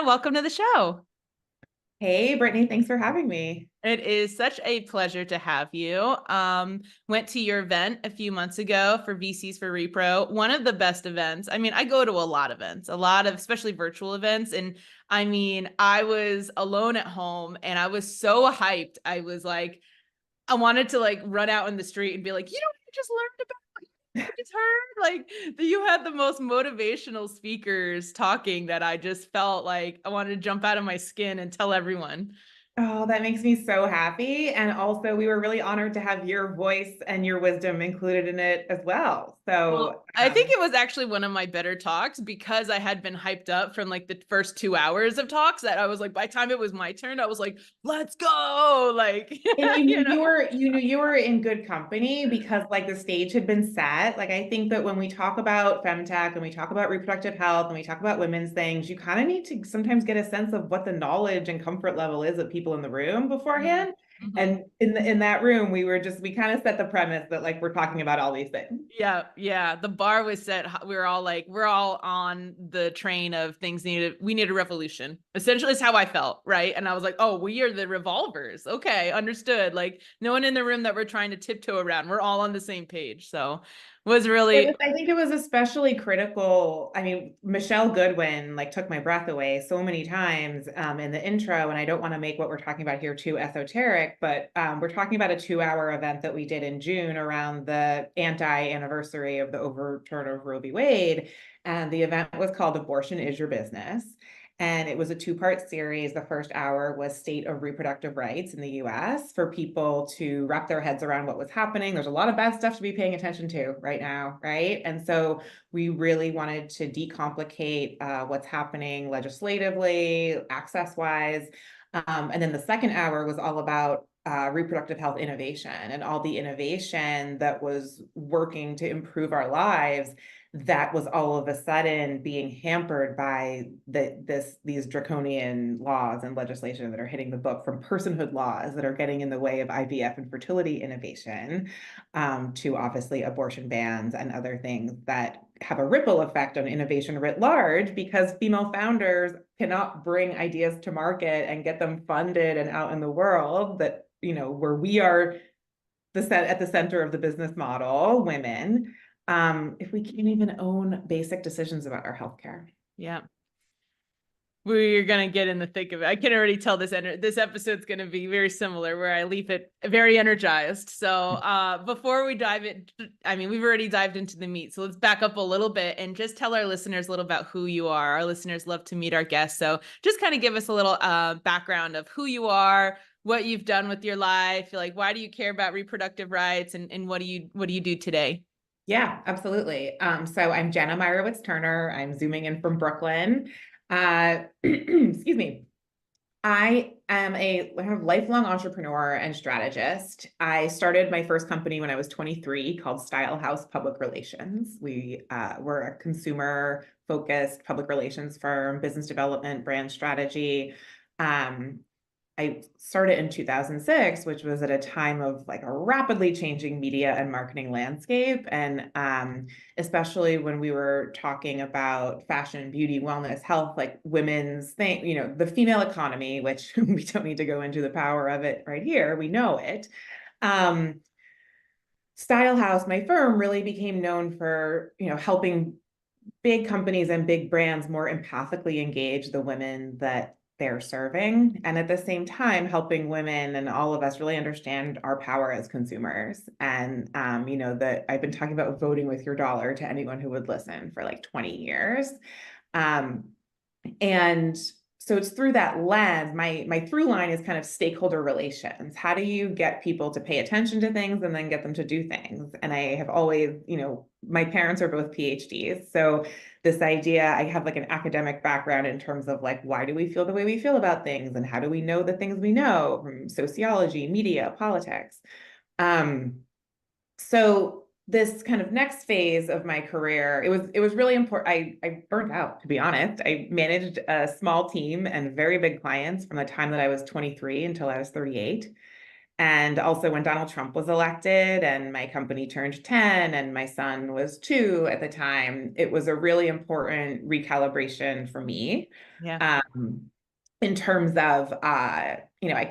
welcome to the show. Hey, Brittany, thanks for having me. It is such a pleasure to have you. Went to your event a few months ago for VCs for Repro. One of the best events. I mean, I go to a lot of events, a lot of especially virtual events. And I mean, I was alone at home and I was so hyped. I was like, I wanted to like run out in the street and be like, you know what I just learned about? I just heard like you had the most motivational speakers talking that I just felt like I wanted to jump out of my skin and tell everyone. Oh, that makes me so happy. And also, we were really honored to have your voice and your wisdom included in it as well. Well, I think it was actually one of my better talks because I had been hyped up from like the first 2 hours of talks that I was like, by the time it was my turn, I was like, let's go. Like, and you you knew know? you were in good company because like the stage had been set. Like I think that when we talk about femtech and we talk about reproductive health and we talk about women's things, you kind of need to sometimes get a sense of what the knowledge and comfort level is of people in the room beforehand. Mm-hmm. And in that room, we kind of set the premise that like we're talking about all these things. Yeah, yeah. The bar was set. We were all like, we're all on the train of things needed. We need a revolution. Essentially, is how I felt, right? And I was like, oh, we are the revolvers. Okay, understood. Like, no one in the room that we're trying to tiptoe around. We're all on the same page. So, was really I think it was especially critical. I mean, Michelle Goodwin like took my breath away so many times in the intro, and I don't want to make what we're talking about here too esoteric, but we're talking about a 2 hour event that we did in June around the anti-anniversary of the overturn of Roe v. Wade, and the event was called "Abortion Is Your Business." And it was a two-part series. The first hour was state of reproductive rights in the US for people to wrap their heads around what was happening. There's a lot of bad stuff to be paying attention to right now, right? And so we really wanted to decomplicate what's happening legislatively, access-wise. And then the second hour was all about reproductive health innovation and all the innovation that was working to improve our lives that was all of a sudden being hampered by these draconian laws and legislation that are hitting the book, from personhood laws that are getting in the way of IVF and fertility innovation, to obviously abortion bans and other things that have a ripple effect on innovation writ large, because female founders cannot bring ideas to market and get them funded and out in the world, that, you know, where we are at the center of the business model, women, if we can't even own basic decisions about our healthcare. yeah. We're gonna get in the thick of it. I can already tell this episode's gonna be very similar, where I leave it very energized. So before we dive in, I mean, we've already dived into the meat, so let's back up a little bit and just tell our listeners a little about who you are. Our listeners love to meet our guests, so just kind of give us a little background of who you are, what you've done with your life, like why do you care about reproductive rights, and what do you do today? Yeah, absolutely. So I'm Janna Meyrowitz Turner. I'm zooming in from Brooklyn. Excuse me. I am a kind of lifelong entrepreneur and strategist. I started my first company when I was 23 called Style House Public Relations. We were a consumer focused public relations firm, business development, brand strategy. I started in 2006, which was at a time of like a rapidly changing media and marketing landscape. And especially when we were talking about fashion, beauty, wellness, health, like women's thing, you know, the female economy, which we don't need to go into the power of it right here. We know it. Style House, my firm, really became known for, you know, helping big companies and big brands more empathically engage the women that they're serving, and at the same time helping women and all of us really understand our power as consumers. And you know, that I've been talking about voting with your dollar to anyone who would listen for like 20 years. um, and so it's through that lens. My through line is kind of stakeholder relations. How do you get people to pay attention to things and then get them to do things? And I have always, you know, my parents are both PhDs. So this idea, I have like an academic background in terms of like, why do we feel the way we feel about things? And how do we know the things we know from sociology, media, politics? So this kind of next phase of my career, it was really important. I burned out, to be honest. I managed a small team and very big clients from the time that I was 23 until I was 38. And also when Donald Trump was elected and my company turned 10 and my son was 2 at the time, it was a really important recalibration for me. Yeah. Um, in terms of, I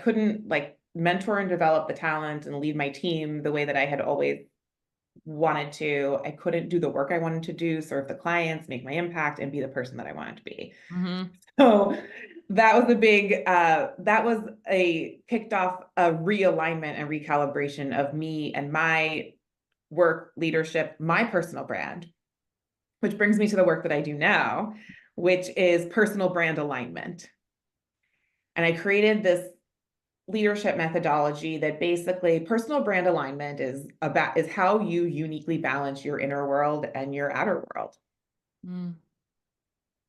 couldn't like mentor and develop the talent and lead my team the way that I had always wanted to. I couldn't do the work I wanted to do, serve the clients, make my impact, and be the person that I wanted to be. Mm-hmm. So that was a big, that was kicked off a realignment and recalibration of me and my work leadership, my personal brand, which brings me to the work that I do now, which is personal brand alignment. And I created this leadership methodology that basically personal brand alignment is how you uniquely balance your inner world and your outer world. Mm.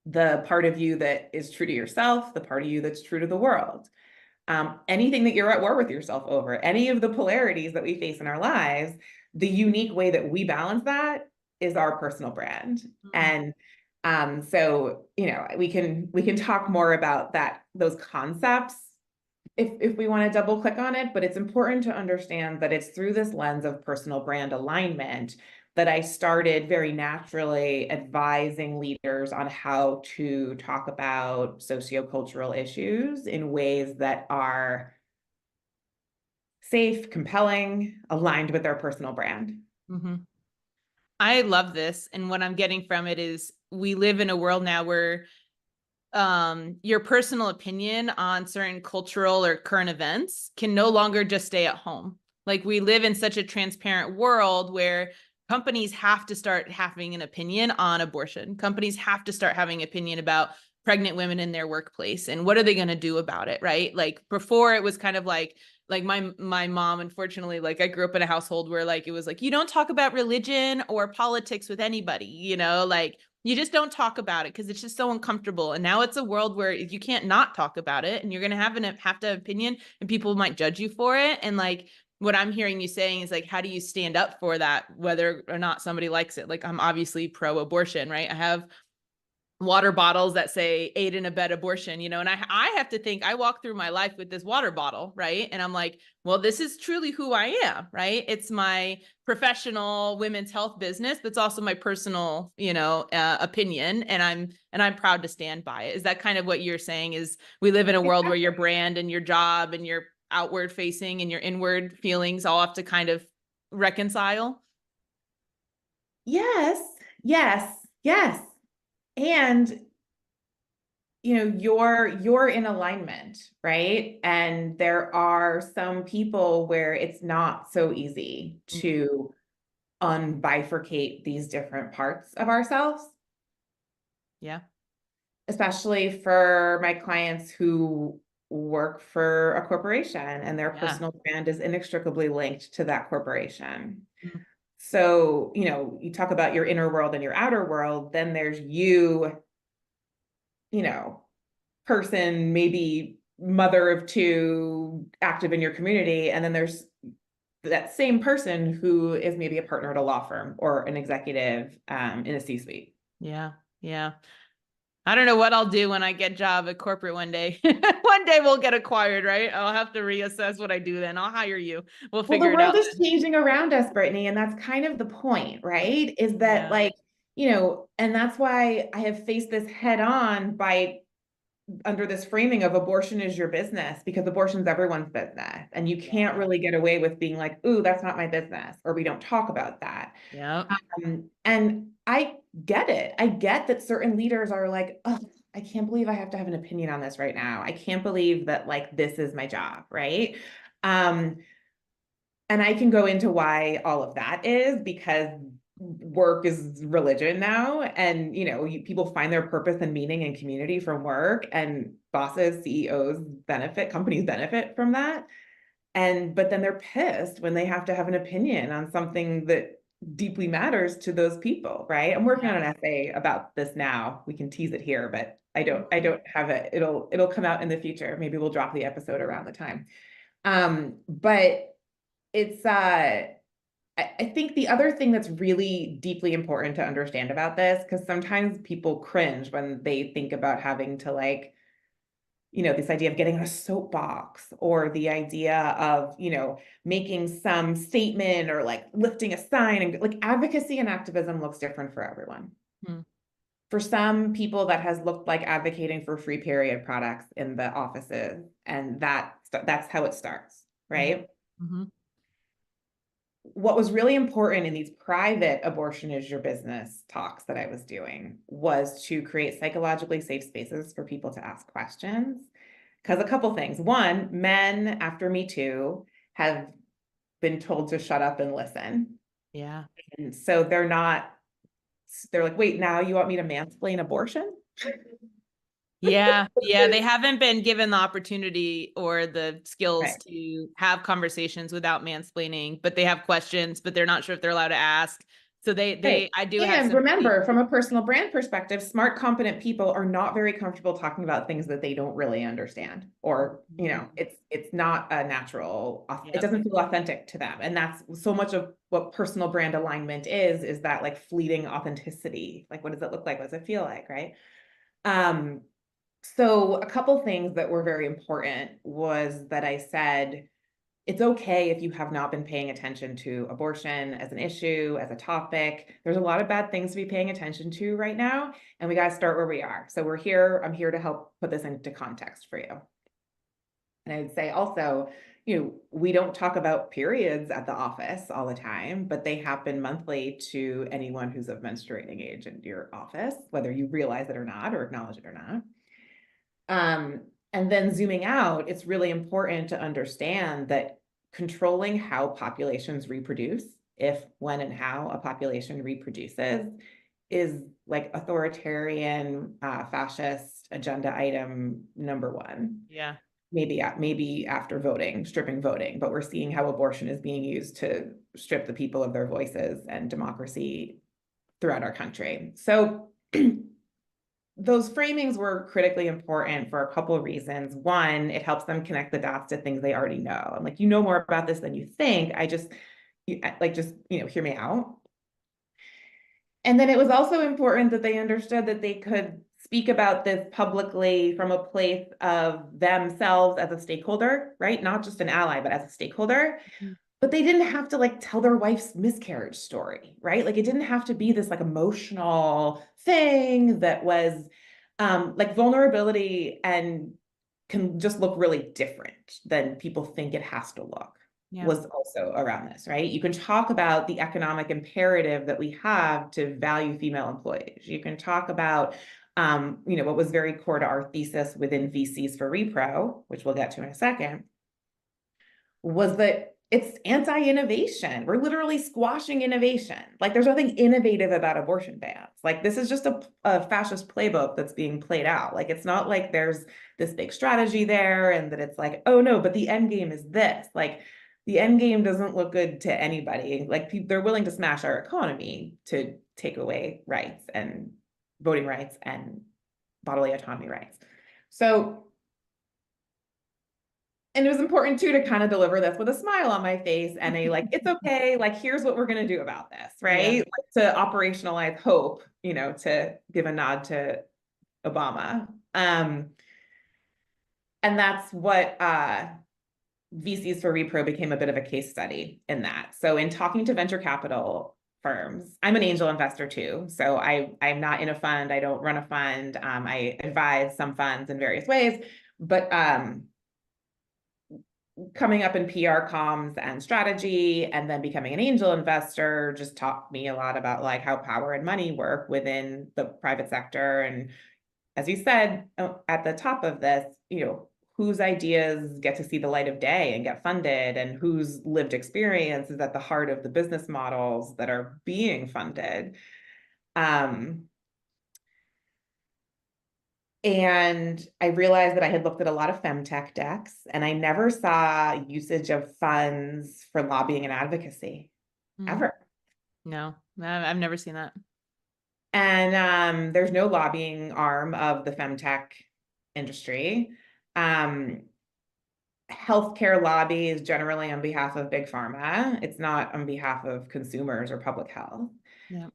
The part of you that is true to yourself, the part of you that's true to the world. Anything that you're at war with yourself over, any of the polarities that we face in our lives, the unique way that we balance that is our personal brand. Mm. And so, we can talk more about those concepts if we want to double click on it, but it's important to understand that it's through this lens of personal brand alignment that I started very naturally advising leaders on how to talk about sociocultural issues in ways that are safe, compelling, aligned with their personal brand. Mm-hmm. I love this. And what I'm getting from it is we live in a world now where your personal opinion on certain cultural or current events can no longer just stay at home. Like we live in such a transparent world where companies have to start having an opinion on abortion. Companies have to start having opinion about pregnant women in their workplace and what are they going to do about it, right? Like before it was kind of like my mom, unfortunately, like I grew up in a household where like it was like you don't talk about religion or politics with anybody, like you just don't talk about it because it's just so uncomfortable. And now it's a world where you can't not talk about it and you're going to have to have an opinion and people might judge you for it. And like what I'm hearing you saying is like, how do you stand up for that, whether or not somebody likes it? Like I'm obviously pro abortion, right? I have water bottles that say aid and abet abortion, and I have to think I walk through my life with this water bottle, right? And I'm like, well, this is truly who I am, right? It's my professional women's health business, but it's also my personal, opinion. And I'm proud to stand by it. Is that kind of what you're saying is we live in a world where your brand and your job and your outward facing and your inward feelings all have to kind of reconcile? Yes, yes, yes. And you're in alignment, right? And there are some people where it's not so easy to unbifurcate these different parts of ourselves. Yeah. Especially for my clients who work for a corporation and their Yeah. personal brand is inextricably linked to that corporation. Mm. So, you talk about your inner world and your outer world, then there's you know, person, maybe mother of 2, active in your community. And then there's that same person who is maybe a partner at a law firm or an executive in a C-suite. Yeah. Yeah. I don't know what I'll do when I get a job at corporate one day. One day we'll get acquired, right? I'll have to reassess what I do then. I'll hire you. We'll Well, the figure it world out is then. changing around us, Brittany, and that's kind of the point, right? Is that Yeah. like, and that's why I have faced this head on by under this framing of abortion is your business because abortion's everyone's business. And you can't Yeah. really get away with being like, ooh, that's not my business, or we don't talk about that. Yeah. And I get it. I get that certain leaders are like, oh, I can't believe I have to have an opinion on this right now. I can't believe that like this is my job, right? Um, and I can go into why all of that is because work is religion now. And, people find their purpose and meaning and community from work, and bosses, CEOs companies benefit from that. But then they're pissed when they have to have an opinion on something that deeply matters to those people, right? I'm working on Yeah. an essay about this now. We can tease it here, but I don't have it. It'll come out in the future. Maybe we'll drop the episode around the time. But it's I think the other thing that's really deeply important to understand about this, because sometimes people cringe when they think about having to like this idea of getting on a soapbox, or the idea of, making some statement, or like lifting a sign, and like advocacy and activism looks different for everyone. Hmm. For some people, that has looked like advocating for free period products in the offices, and that's how it starts, right? Mm-hmm. What was really important in these private abortion is your business talks that I was doing was to create psychologically safe spaces for people to ask questions. Because a couple things. One, men after Me Too have been told to shut up and listen. Yeah. And so they're like, wait, now you want me to mansplain abortion? Yeah. Yeah. They haven't been given the opportunity or the skills Right. to have conversations without mansplaining, but they have questions, but they're not sure if they're allowed to ask. So Right. I do have And sympathy. remember, from a personal brand perspective, smart, competent people are not very comfortable talking about things that they don't really understand, or, it's not a natural, it Yep. doesn't feel authentic to them. And that's so much of what personal brand alignment is that like fleeting authenticity. Like, what does it look like? What does it feel like? Right. Um, so a couple things that were very important was that I said, it's okay if you have not been paying attention to abortion as an issue, as a topic. There's a lot of bad things to be paying attention to right now, and we got to start where we are. So I'm here to help put this into context for you. And I would say also, we don't talk about periods at the office all the time, but they happen monthly to anyone who's of menstruating age in your office, whether you realize it or not, or acknowledge it or not. And then zooming out, it's really important to understand that controlling how populations reproduce, if, when, and how a population reproduces, is like authoritarian, fascist agenda item number one. Yeah. Maybe after voting, stripping voting, but we're seeing how abortion is being used to strip the people of their voices and democracy throughout our country. So those framings were critically important for a couple of reasons. One, it helps them connect the dots to things they already know. I'm like, you know more about this than you think. Hear me out. And then it was also important that they understood that they could speak about this publicly from a place of themselves as a stakeholder, right? Not just an ally, but as a stakeholder. But they didn't have to like tell their wife's miscarriage story, right? Like, it didn't have to be this like emotional thing that was like vulnerability, and can just look really different than people think it has to look. Yeah. Was also around this, right? You can talk about the economic imperative that we have to value female employees. You can talk about what was very core to our thesis within VCs for Repro, which we'll get to in a second, was that it's anti-innovation. We're literally squashing innovation. Like, there's nothing innovative about abortion bans. Like, this is just a fascist playbook that's being played out. Like, it's not like there's this big strategy there, and that it's like, oh no, but the end game is this. Like, the end game doesn't look good to anybody. Like, they're willing to smash our economy to take away rights, and voting rights, and bodily autonomy rights. So, and it was important too to kind of deliver this with a smile on my face and a like, it's okay, like, here's what we're going to do about this, right? Yeah. Like, to operationalize hope, to give a nod to Obama. And that's what VCs for Repro became a bit of a case study in that. So in talking to venture capital firms, I'm an angel investor too. So I'm not in a fund, I don't run a fund. I advise some funds in various ways, but coming up in PR comms and strategy, and then becoming an angel investor just taught me a lot about like how power and money work within the private sector. And as you said at the top of this, whose ideas get to see the light of day and get funded, and whose lived experience is at the heart of the business models that are being funded. And I realized that I had looked at a lot of femtech decks, and I never saw usage of funds for lobbying and advocacy ever. No, I've never seen that. And there's no lobbying arm of the femtech industry. Healthcare lobby is generally on behalf of big pharma. It's not on behalf of consumers or public health. Yeah.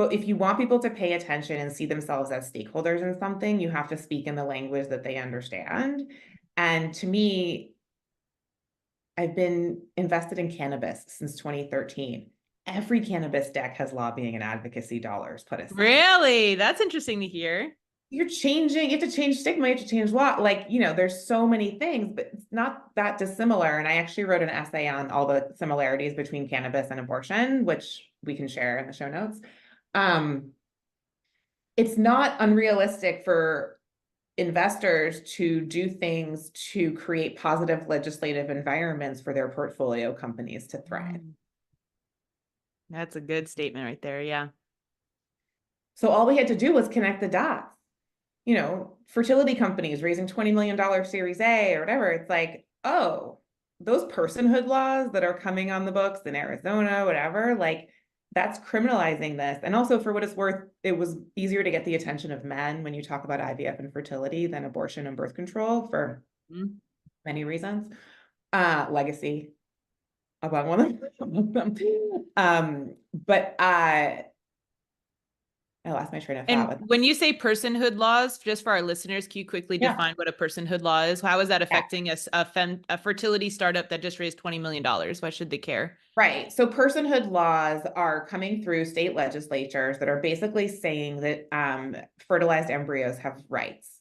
but if you want people to pay attention and see themselves as stakeholders in something, you have to speak in the language that they understand. And to me, I've been invested in cannabis since 2013. Every cannabis deck has lobbying and advocacy dollars put aside. Really? That's interesting to hear. You're changing, you have to change stigma, you have to change law. Like, you know, there's so many things, but it's not that dissimilar. And I actually wrote an essay on all the similarities between cannabis and abortion, which we can share in the show notes. It's not unrealistic for investors to do things to create positive legislative environments for their portfolio companies to thrive. That's a good statement right there. Yeah. So all we had to do was connect the dots. You know, fertility companies raising $20 million Series A or whatever. It's like, oh, those personhood laws that are coming on the books in Arizona, whatever, like that's criminalizing this. And also, for what it's worth, it was easier to get the attention of men when you talk about IVF and fertility than abortion and birth control for many reasons. Legacy among one of them. But I lost my train of thought. And when you say personhood laws, just for our listeners, can you quickly define what a personhood law is? How is that affecting a fertility startup that just raised $20 million? Why should they care? Right. So personhood laws are coming through state legislatures that are basically saying that fertilized embryos have rights.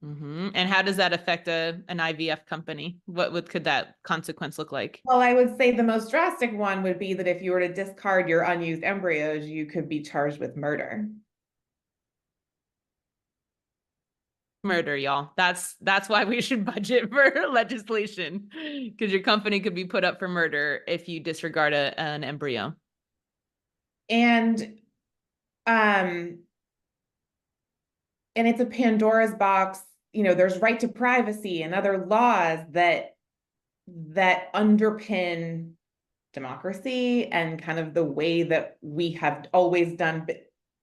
And how does that affect an IVF company? What could that consequence look like? Well, I would say the most drastic one would be that if you were to discard your unused embryos, you could be charged with murder. Murder, y'all. That's why we should budget for legislation, because your company could be put up for murder if you disregard an embryo. And it's a Pandora's box. You know, there's right to privacy and other laws that underpin democracy and kind of the way that we have always done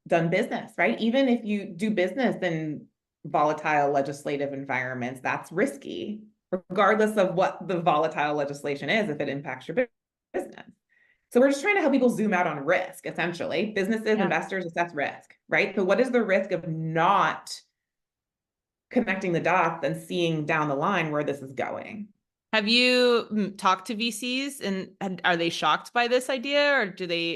business, right? Even if you do business in volatile legislative environments, that's risky, regardless of what the volatile legislation is, if it impacts your business. So we're just trying to help people zoom out on risk, essentially. Businesses, investors assess risk, right? So what is the risk of not connecting the dots and seeing down the line where this is going? Have you talked to VCs, and are they shocked by this idea, or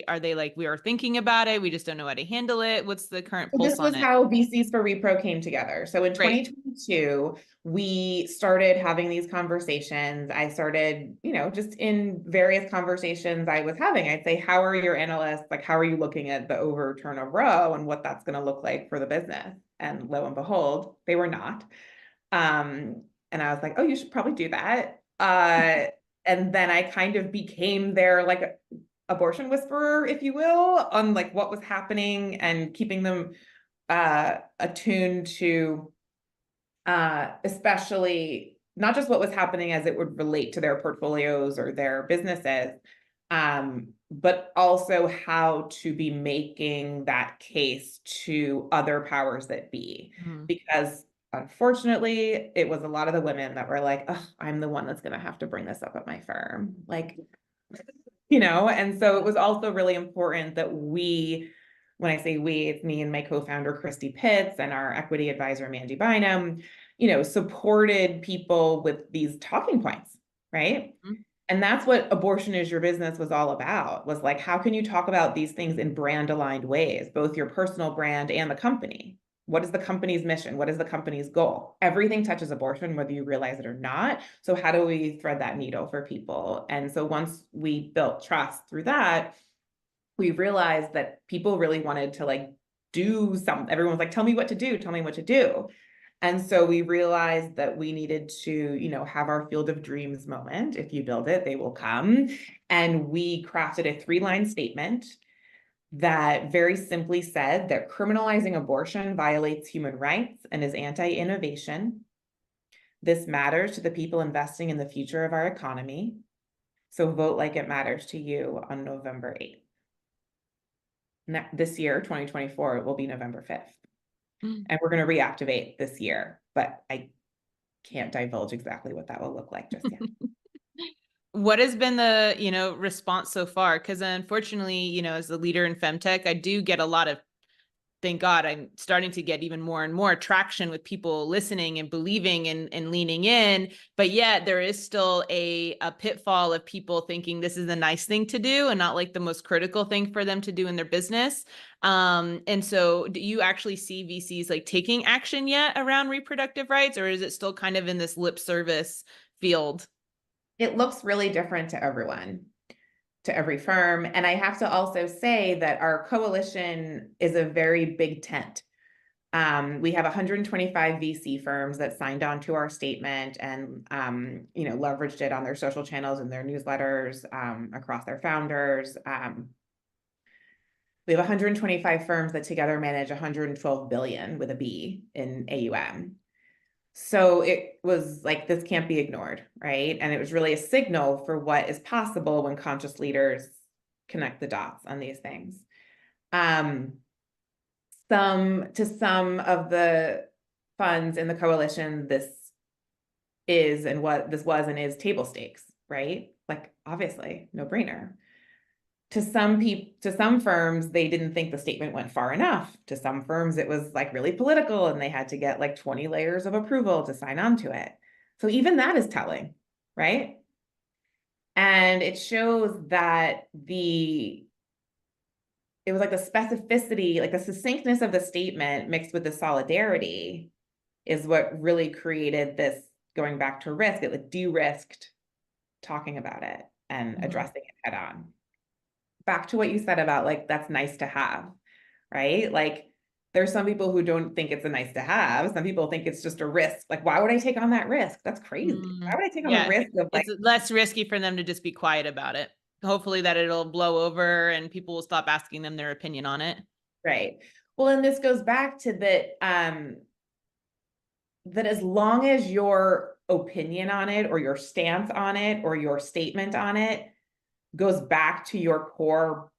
are they like, we are thinking about it, we just don't know how to handle it? What's the current pulse on it? This was how VCs for Repro came together. So in 2022, we started having these conversations. I started, you know, just in various conversations I was having, I'd say, how are your analysts? Like, how are you looking at the overturn of Roe and what that's going to look like for the business? And lo and behold, they were not. And I was like, oh, you should probably do that. And then I kind of became their like abortion whisperer, if you will, on like what was happening and keeping them attuned to especially not just what was happening as it would relate to their portfolios or their businesses, but also how to be making that case to other powers that be. Because unfortunately, it was a lot of the women that were like, oh, I'm the one that's going to have to bring this up at my firm. Like, you know, and so it was also really important that we, when I say we, it's me and my co-founder, Christy Pitts, and our equity advisor, Mandy Bynum, you know, supported people with these talking points, right? And that's what Abortion is Your Business was all about, was like, how can you talk about these things in brand aligned ways, both your personal brand and the company? What is the company's mission? What is the company's goal? Everything touches abortion, whether you realize it or not. So how do we thread that needle for people? And so once we built trust through that, we realized that people really wanted to like do something. Everyone's like, tell me what to do. Tell me what to do. And so we realized that we needed to, you know, have our field of dreams moment. If you build it, they will come. And we crafted a 3-line statement that very simply said that criminalizing abortion violates human rights and is anti-innovation. This matters to the people investing in the future of our economy. So vote like it matters to you on November 8th. This year, 2024, it will be November 5th. And we're going to reactivate this year, but I can't divulge exactly what that will look like just yet. What has been the, response so far? Because unfortunately, as the leader in femtech, I do get a lot of, thank God, I'm starting to get even more and more traction with people listening and believing and leaning in. But yet there is still a pitfall of people thinking this is a nice thing to do and not like the most critical thing for them to do in their business. And so do you actually see VCs like taking action yet around reproductive rights, or is it still kind of in this lip service field? It looks really different to everyone, to every firm. And I have to also say that our coalition is a very big tent. We have 125 VC firms that signed on to our statement and leveraged it on their social channels and their newsletters across their founders. We have 125 firms that together manage 112 billion with a B in AUM. So it was like, this can't be ignored, right? And it was really a signal for what is possible when conscious leaders connect the dots on these things. Some of the funds in the coalition, this is and what this was and is table stakes, right? Like, obviously, no brainer. To some firms, they didn't think the statement went far enough. To some firms, it was like really political and they had to get like 20 layers of approval to sign on to it. So even that is telling, right? And it shows that it was like the specificity, like the succinctness of the statement mixed with the solidarity is what really created this, going back to risk. It like de-risked talking about it and addressing it head on. Back to what you said about like, that's nice to have, right? Like, there's some people who don't think it's a nice to have. Some people think it's just a risk. Like, why would I take on that risk? That's crazy. Why would I take on the Yeah, risk of like, it's less risky for them to just be quiet about it. Hopefully that it'll blow over and people will stop asking them their opinion on it. right? Well, and this goes back to that as long as your opinion on it or your stance on it or your statement on it goes back to your core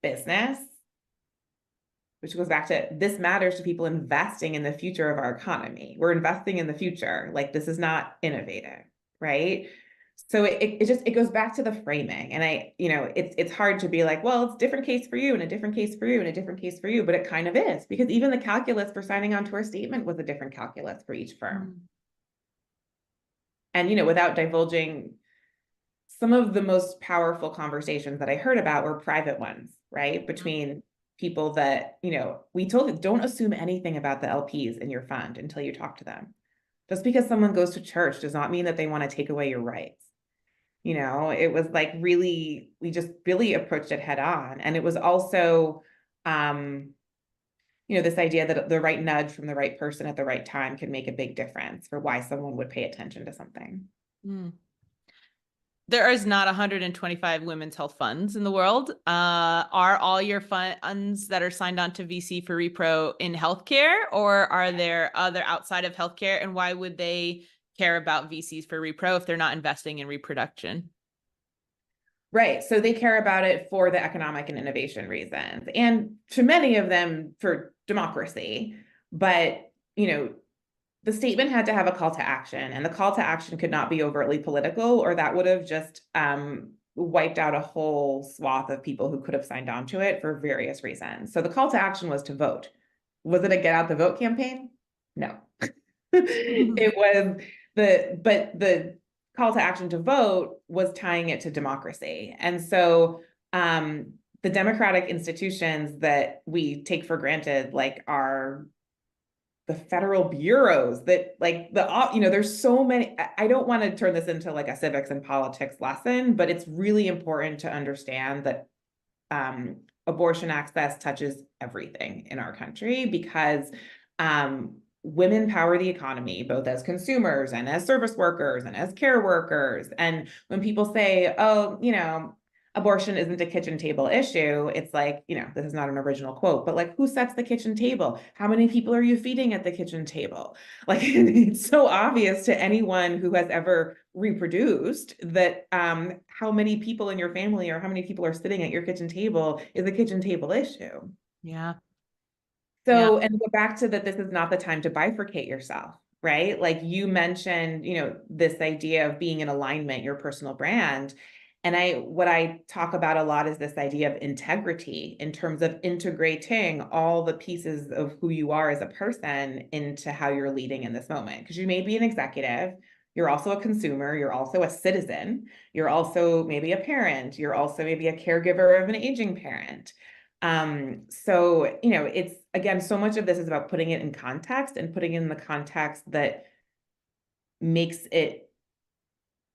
business, which goes back to, this matters to people investing in the future of our economy. We're investing in the future. Like, this is not innovative, right? So it goes back to the framing. And it's hard to be like, well, it's a different case for you and a different case for you and a different case for you, but it kind of is, because even the calculus for signing on to our statement was a different calculus for each firm. And without divulging, some of the most powerful conversations that I heard about were private ones, right? Between people that, we told them, don't assume anything about the LPs in your fund until you talk to them. Just because someone goes to church does not mean that they want to take away your rights. It was like, really, we just really approached it head on. And it was also, this idea that the right nudge from the right person at the right time can make a big difference for why someone would pay attention to something. There is not 125 women's health funds in the world. Are all your funds that are signed on to VC for Repro in healthcare, or are there other outside of healthcare? And why would they care about VCs for Repro if they're not investing in reproduction? Right. So they care about it for the economic and innovation reasons, and to many of them for democracy. But, the statement had to have a call to action, and the call to action could not be overtly political, or that would have just wiped out a whole swath of people who could have signed on to it for various reasons. So the call to action was to vote. Was it a get out the vote campaign? No. It was but the call to action to vote was tying it to democracy. And so the democratic institutions that we take for granted, like the federal bureaus that like there's so many. I don't want to turn this into like a civics and politics lesson, but it's really important to understand that abortion access touches everything in our country, because women power the economy, both as consumers and as service workers and as care workers. And when people say, oh, abortion isn't a kitchen table issue, it's like, this is not an original quote, but like, who sets the kitchen table? How many people are you feeding at the kitchen table? Like, it's so obvious to anyone who has ever reproduced that how many people in your family or how many people are sitting at your kitchen table is a kitchen table issue. Yeah. So, and go back to that, this is not the time to bifurcate yourself. right? Like you mentioned, this idea of being in alignment, your personal brand. And what I talk about a lot is this idea of integrity in terms of integrating all the pieces of who you are as a person into how you're leading in this moment. Because you may be an executive, you're also a consumer, you're also a citizen, you're also maybe a parent, you're also maybe a caregiver of an aging parent. So, it's again, so much of this is about putting it in context and putting it in the context that makes it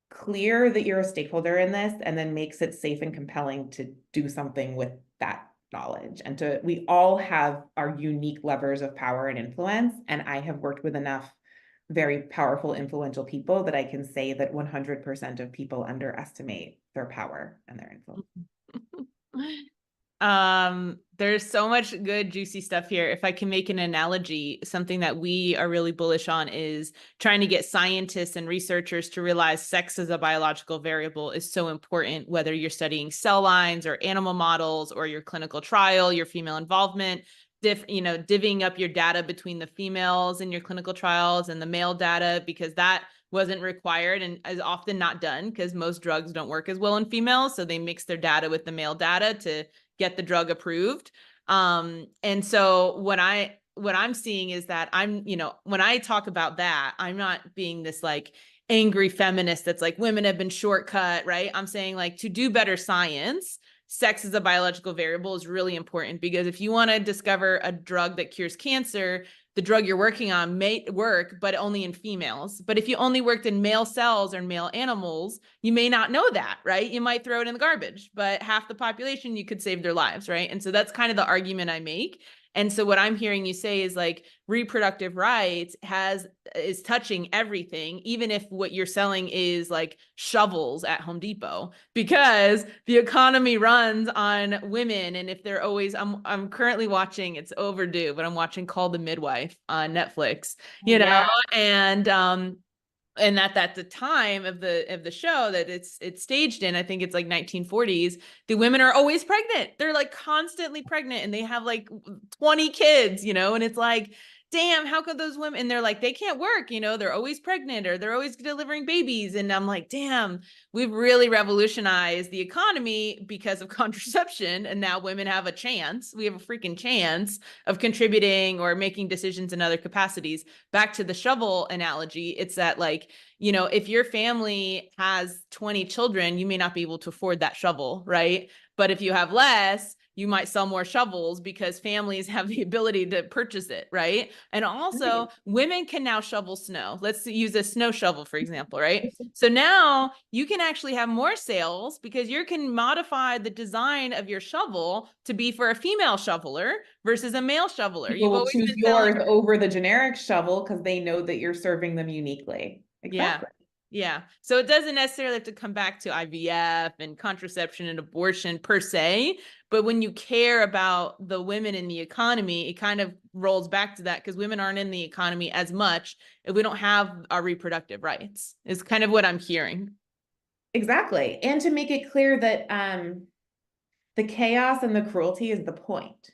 clear that you're a stakeholder in this, and then makes it safe and compelling to do something with that knowledge. And we all have our unique levers of power and influence. And I have worked with enough very powerful, influential people that I can say that 100% of people underestimate their power and their influence. There's so much good, juicy stuff here. If I can make an analogy, something that we are really bullish on is trying to get scientists and researchers to realize sex as a biological variable is so important, whether you're studying cell lines or animal models or your clinical trial, your female involvement, divvying up your data between the females in your clinical trials and the male data, because that wasn't required and is often not done because most drugs don't work as well in females. So they mix their data with the male data to get the drug approved. And so what I'm seeing is that when I talk about that, I'm not being this like angry feminist that's like women have been shortcut, right? I'm saying like to do better science, sex as a biological variable is really important, because if you want to discover a drug that cures cancer, the drug you're working on may work, but only in females. But if you only worked in male cells or male animals, you may not know that, right? You might throw it in the garbage, but half the population, you could save their lives, right? And so that's kind of the argument I make. And so what I'm hearing you say is like reproductive rights is touching everything, even if what you're selling is like shovels at Home Depot, because the economy runs on women. And if they're always, I'm currently watching, it's overdue, but I'm watching Call the Midwife on Netflix, Yeah. and at the time of the show that it's staged in, I think it's like 1940s, the women are always pregnant. They're like constantly pregnant, and they have like 20 kids, and it's like, damn, how could those women, and they're like, they can't work, they're always pregnant or they're always delivering babies. And I'm like, damn, we've really revolutionized the economy because of contraception. And now women have a chance. We have a freaking chance of contributing or making decisions in other capacities. Back to the shovel analogy, it's that like, if your family has 20 children, you may not be able to afford that shovel, right? But if you have less, you might sell more shovels because families have the ability to purchase it, right? And also, women can now shovel snow. Let's use a snow shovel, for example, right? So now you can actually have more sales because you can modify the design of your shovel to be for a female shoveler versus a male shoveler. People You've will always choose been yours selling. over the generic shovel because they know that you're serving them uniquely. Yeah. Exactly. Yeah. So it doesn't necessarily have to come back to IVF and contraception and abortion per se. But when you care about the women in the economy, it kind of rolls back to that, because women aren't in the economy as much if we don't have our reproductive rights, is kind of what I'm hearing. Exactly. And to make it clear that the chaos and the cruelty is the point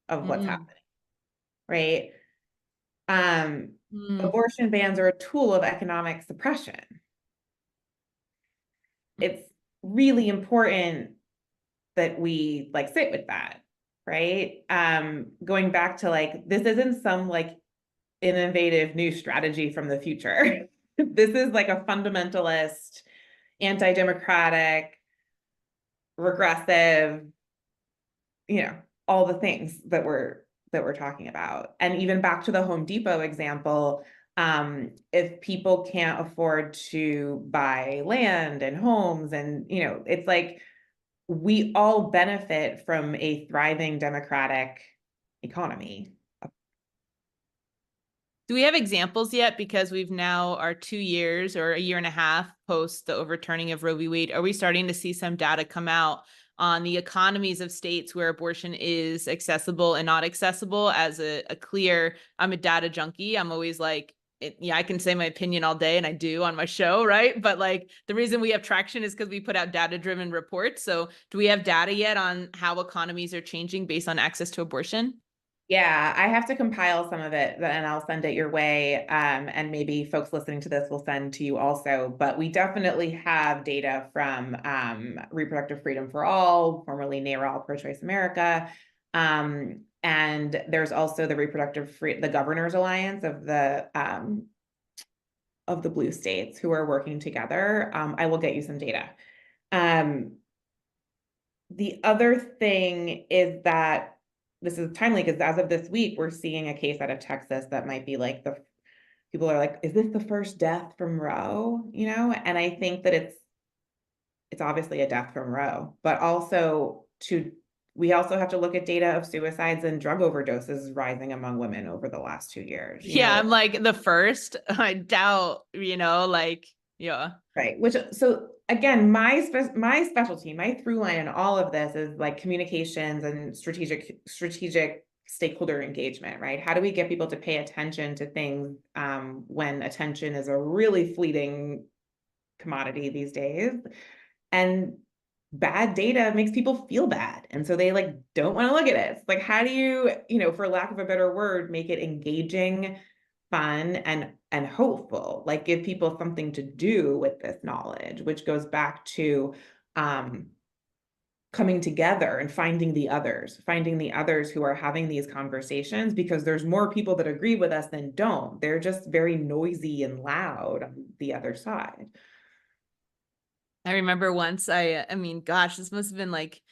of what's happening, right? Abortion bans are a tool of economic suppression. It's really important that we like sit with that, right? Going back to like, this isn't some like innovative new strategy from the future. This is like a fundamentalist, anti-democratic, regressive, all the things that we're talking about. And even back to the Home Depot example, if people can't afford to buy land and homes, and it's like we all benefit from a thriving democratic economy. Do we have examples yet? Because we've now are 2 years or a year and a half post the overturning of Roe v. Wade. Are we starting to see some data come out on the economies of states where abortion is accessible and not accessible? As a clear, I'm a data junkie. I'm always like, yeah, I can say my opinion all day, and I do on my show, right? But like the reason we have traction is because we put out data-driven reports. So do we have data yet on how economies are changing based on access to abortion? Yeah, I have to compile some of it and I'll send it your way. And maybe folks listening to this will send to you also. But we definitely have data from Reproductive Freedom for All, formerly NARAL, Pro-Choice America. And there's also the Governors Alliance of the blue states who are working together. I will get you some data. The other thing is that this is timely because as of this week, we're seeing a case out of Texas that might be like people are like, is this the first death from Roe? And I think that it's obviously a death from Roe, but also we also have to look at data of suicides and drug overdoses rising among women over the last 2 years. Yeah, I'm like the first. I doubt, like, yeah. Right. So again, my specialty, my through line in all of this is like communications and strategic stakeholder engagement, right? How do we get people to pay attention to things when attention is a really fleeting commodity these days? And bad data makes people feel bad. And so they like don't want to look at it. It's like, how do you, for lack of a better word, make it engaging, fun, and hopeful, like give people something to do with this knowledge, which goes back to coming together and finding the others who are having these conversations, because there's more people that agree with us than don't. They're just very noisy and loud on the other side. I remember once I mean, gosh, this must have been like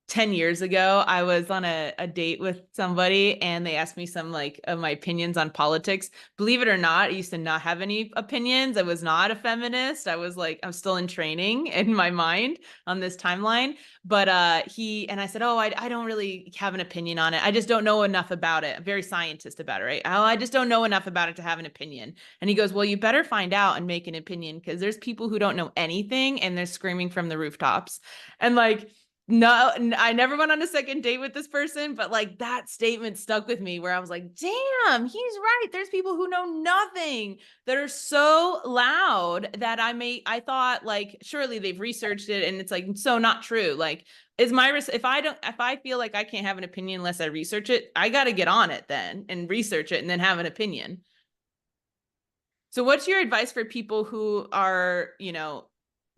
10 years ago. I was on a date with somebody and they asked me some like of my opinions on politics. Believe it or not, I used to not have any opinions. I was not a feminist. I was still in training in my mind on this timeline. But I said, oh, I don't really have an opinion on it. I just don't know enough about it. I'm very scientist about it, right? Oh, I just don't know enough about it to have an opinion. And he goes, well, you better find out and make an opinion, because there's people who don't know anything and they're screaming from the rooftops. And like, no, I never went on a second date with this person, but like that statement stuck with me where I was like, damn, he's right. There's people who know nothing that are so loud that I thought like, surely they've researched it and it's like, so not true. Like, if I feel like I can't have an opinion unless I research it, I got to get on it then and research it and then have an opinion. So what's your advice for people who are,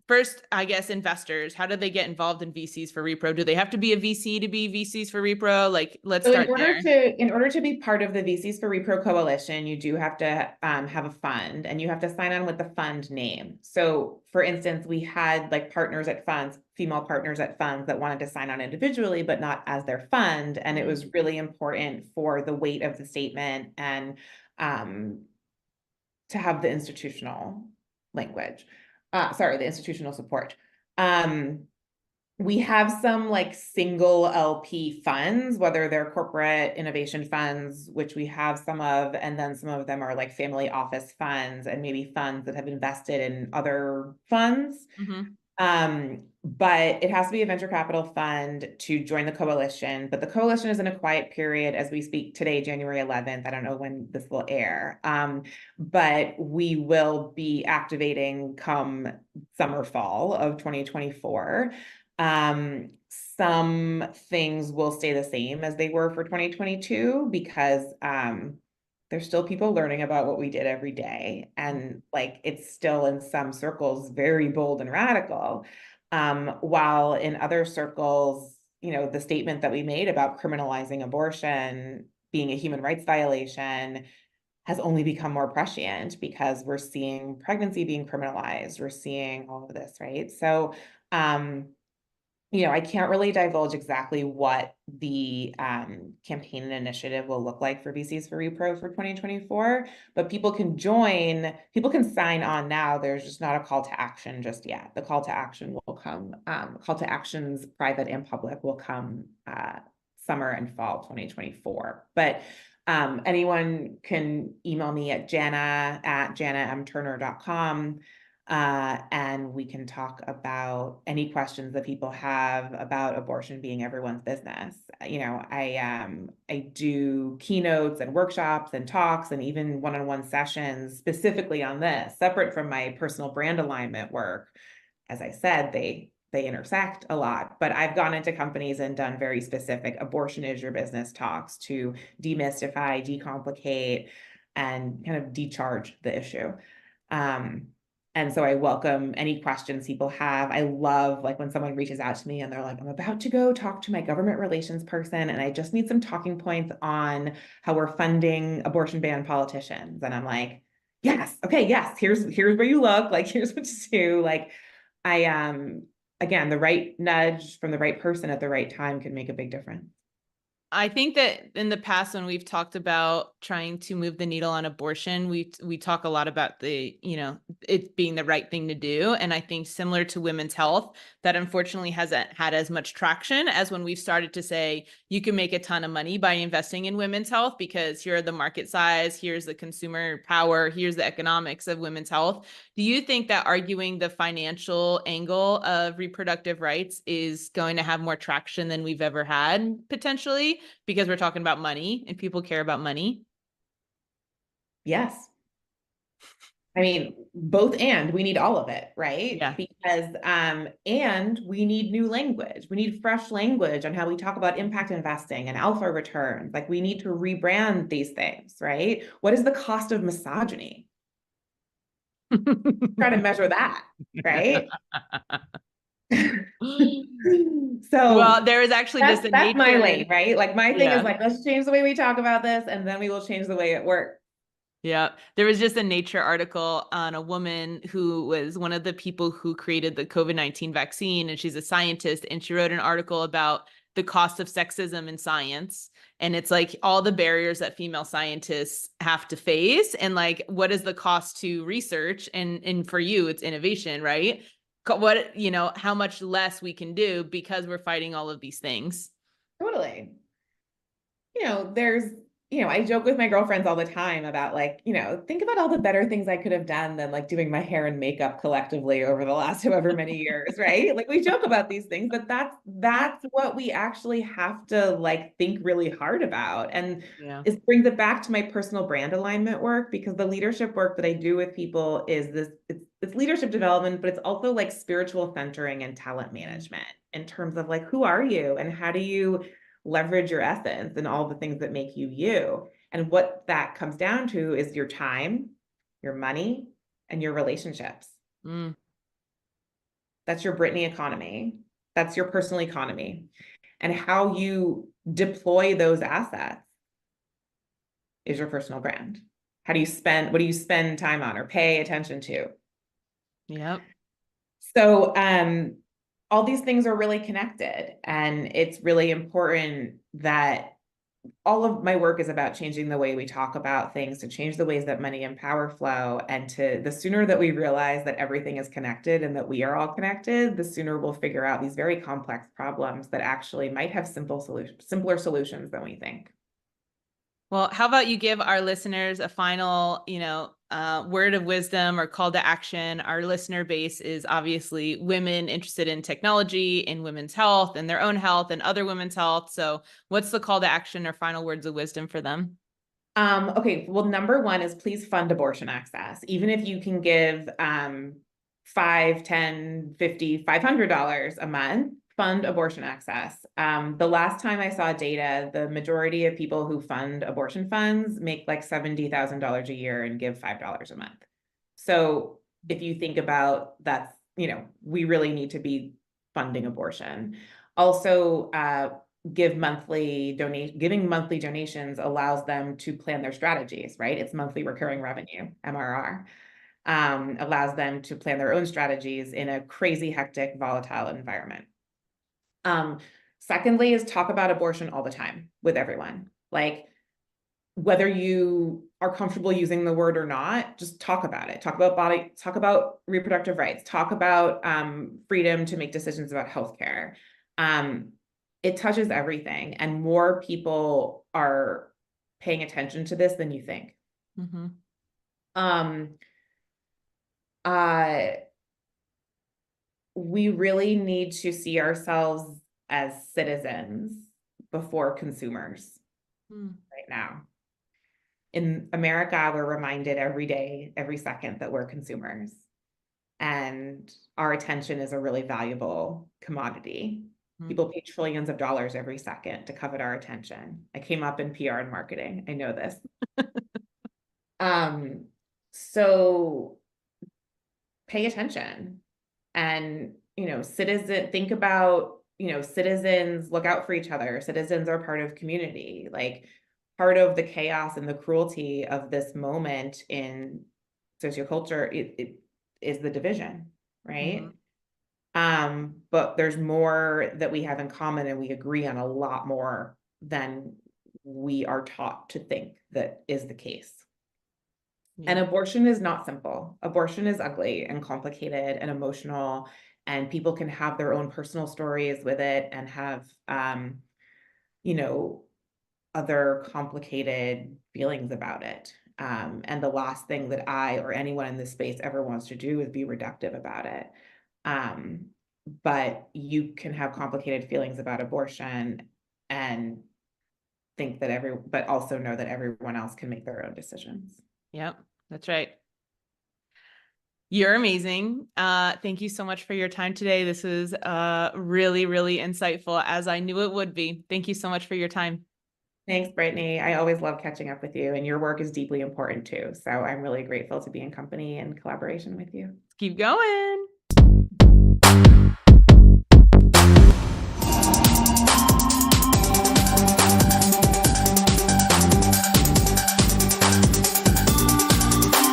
first, I guess, investors? How do they get involved in VCs for Repro? Do they have to be a VC to be VCs for Repro? Like, let's So start there. in order to be part of the VCs for Repro Coalition, you do have to have a fund, and you have to sign on with the fund name. So for instance, we had like female partners at funds that wanted to sign on individually, but not as their fund. And it was really important for the weight of the statement and to have the institutional language. The institutional support. We have some like single LP funds, whether they're corporate innovation funds, which we have some of, and then some of them are like family office funds and maybe funds that have invested in other funds. But it has to be a venture capital fund to join the coalition. But the coalition is in a quiet period as we speak today, January 11th. I don't know when this will air. But we will be activating come summer, fall of 2024. Some things will stay the same as they were for 2022 because there's still people learning about what we did every day. And like, it's still in some circles very bold and radical. While in other circles, the statement that we made about criminalizing abortion being a human rights violation has only become more prescient because we're seeing pregnancy being criminalized. We're seeing all of this, right? So, I can't really divulge exactly what the campaign and initiative will look like for VCs for Repro for 2024, but people can sign on now. There's just not a call to action just yet. The call to action will come, call to actions, private and public, will come summer and fall 2024. But anyone can email me at jannamturner.com. And we can talk about any questions that people have about abortion being everyone's business. I do keynotes and workshops and talks and even one-on-one sessions specifically on this, separate from my personal brand alignment work. As I said, they they intersect a lot, but I've gone into companies and done very specific abortion is your business talks to demystify, decomplicate, and kind of decharge the issue. And so I welcome any questions people have. I love like when someone reaches out to me and they're like, I'm about to go talk to my government relations person and I just need some talking points on how we're funding abortion ban politicians. And I'm like, yes, okay, yes, here's where you look, like here's what to do. Like I again, the right nudge from the right person at the right time can make a big difference. I think that in the past, when we've talked about trying to move the needle on abortion, we talk a lot about the, it being the right thing to do. And I think similar to women's health, that unfortunately hasn't had as much traction as when we've started to say, you can make a ton of money by investing in women's health because here are the market size, here's the consumer power, here's the economics of women's health. Do you think that arguing the financial angle of reproductive rights is going to have more traction than we've ever had potentially? Because we're talking about money and people care about money. Yes. I mean, both and we need all of it, right? Yeah. Because and we need new language. We need fresh language on how we talk about impact investing and alpha returns. Like we need to rebrand these things, right? What is the cost of misogyny? Try to measure that, right? So Well, there is actually just a that's my nature. lane, right? Like my thing is Yeah. like, let's change the way we talk about this, and then we will change the way it works. Yeah. There was just a Nature article on a woman who was one of the people who created the COVID-19 vaccine, and she's a scientist, and she wrote an article about the cost of sexism in science. And it's like all the barriers that female scientists have to face, and like what is the cost to research? And for you, it's innovation, right? What, how much less we can do because we're fighting all of these things. Totally. There's, I joke with my girlfriends all the time about like, think about all the better things I could have done than like doing my hair and makeup collectively over the last however many years, right? Like we joke about these things, but that's what we actually have to like think really hard about. And Yeah. it brings it back to my personal brand alignment work because the leadership work that I do with people is it's leadership development, but it's also like spiritual centering and talent management in terms of like, who are you and how do you leverage your essence and all the things that make you you. And what that comes down to is your time, your money, and your relationships. Mm. That's your Brittany economy. That's your personal economy. And how you deploy those assets is your personal brand. What do you spend time on or pay attention to? Yep. So all these things are really connected. And it's really important that all of my work is about changing the way we talk about things, to change the ways that money and power flow. And the sooner that we realize that everything is connected and that we are all connected, the sooner we'll figure out these very complex problems that actually might have simpler solutions than we think. Well, how about you give our listeners a final, word of wisdom or call to action? Our listener base is obviously women interested in technology, in women's health, and their own health, and other women's health. So, what's the call to action or final words of wisdom for them? Okay, well, number one is please fund abortion access. Even if you can give 5, 10, 50, $500 a month, fund abortion access. The last time I saw data, the majority of people who fund abortion funds make like $70,000 a year and give $5 a month. So if you think about that, we really need to be funding abortion. Also, giving monthly donations allows them to plan their strategies, right? It's monthly recurring revenue, MRR. Allows them to plan their own strategies in a crazy, hectic, volatile environment. Secondly is talk about abortion all the time with everyone. Like whether you are comfortable using the word or not, just talk about it. Talk about body, talk about reproductive rights, talk about freedom to make decisions about healthcare. It touches everything, and more people are paying attention to this than you think. Mm-hmm. We really need to see ourselves as citizens before consumers right now. In America, we're reminded every day, every second that we're consumers. And our attention is a really valuable commodity. Mhm. People pay trillions of dollars every second to covet our attention. I came up in PR and marketing. I know this. Um, so pay attention and, think about, citizens look out for each other. Citizens are part of community. Like part of the chaos and the cruelty of this moment in socioculture, it is the division, right? Mhm. But there's more that we have in common, and we agree on a lot more than we are taught to think that is the case. And Yeah. abortion is not simple. Abortion is ugly and complicated and emotional, and people can have their own personal stories with it and have, you know, other complicated feelings about it. And the last thing that I or anyone in this space ever wants to do is be reductive about it. Um, but you can have complicated feelings about abortion and but also know that everyone else can make their own decisions. Yep. That's right. You're amazing. Thank you so much for your time today. This was really, really insightful, as I knew it would be. Thank you so much for your time. Thanks, Brittany. I always love catching up with you, and your work is deeply important too. So I'm really grateful to be in company and collaboration with you. Keep going.